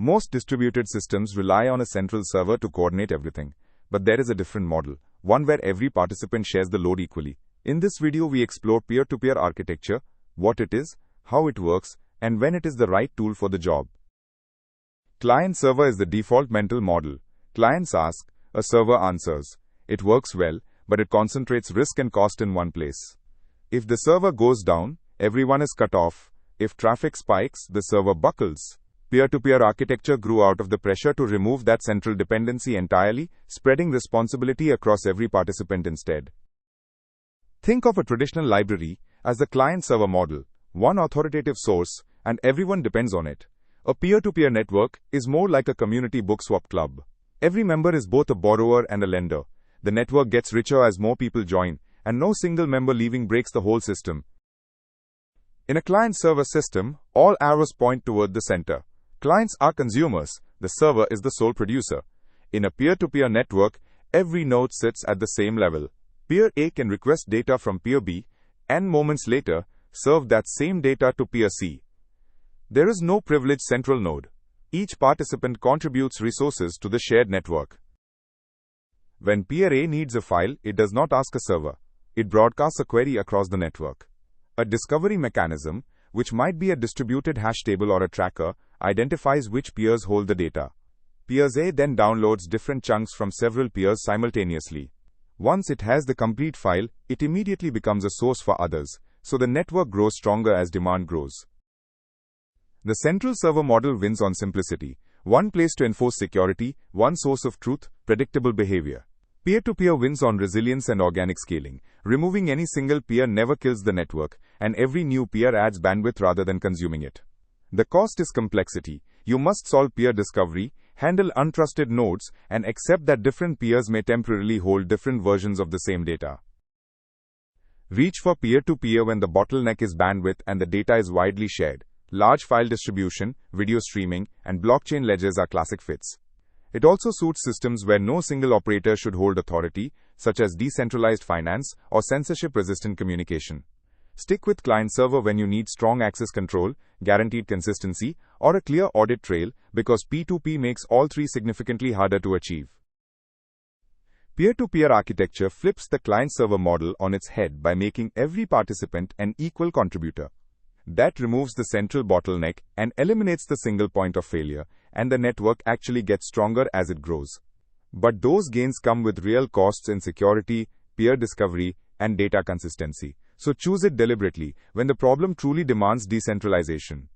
Most distributed systems rely on a central server to coordinate everything. But there is a different model, one where every participant shares the load equally. In this video, we explore peer-to-peer architecture, what it is, how it works, and when it is the right tool for the job. Client-server is the default mental model. Clients ask, a server answers. It works well, but it concentrates risk and cost in one place. If the server goes down, everyone is cut off. If traffic spikes, the server buckles. Peer-to-peer architecture grew out of the pressure to remove that central dependency entirely, spreading responsibility across every participant instead. Think of a traditional library as the client-server model, one authoritative source, and everyone depends on it. A peer-to-peer network is more like a community book swap club. Every member is both a borrower and a lender. The network gets richer as more people join, and no single member leaving breaks the whole system. In a client-server system, all arrows point toward the center. Clients are consumers, the server is the sole producer. In a peer-to-peer network, every node sits at the same level. Peer A can request data from peer B, and moments later, serve that same data to peer C. There is no privileged central node. Each participant contributes resources to the shared network. When peer A needs a file, it does not ask a server. It broadcasts a query across the network. A discovery mechanism, which might be a distributed hash table or a tracker, identifies which peers hold the data. Peers A then downloads different chunks from several peers simultaneously. Once it has the complete file, it immediately becomes a source for others, so the network grows stronger as demand grows. The central server model wins on simplicity. One place to enforce security, one source of truth, predictable behavior. Peer-to-peer wins on resilience and organic scaling. Removing any single peer never kills the network, and every new peer adds bandwidth rather than consuming it. The cost is complexity. You must solve peer discovery, handle untrusted nodes, and accept that different peers may temporarily hold different versions of the same data. Reach for peer-to-peer when the bottleneck is bandwidth and the data is widely shared. Large file distribution, video streaming, and blockchain ledgers are classic fits. It also suits systems where no single operator should hold authority, such as decentralized finance or censorship-resistant communication. Stick with client-server when you need strong access control, guaranteed consistency, or a clear audit trail, because P2P makes all three significantly harder to achieve. Peer-to-peer architecture flips the client-server model on its head by making every participant an equal contributor. That removes the central bottleneck and eliminates the single point of failure, and the network actually gets stronger as it grows. But those gains come with real costs in security, peer discovery, and data consistency. So choose it deliberately when the problem truly demands decentralization.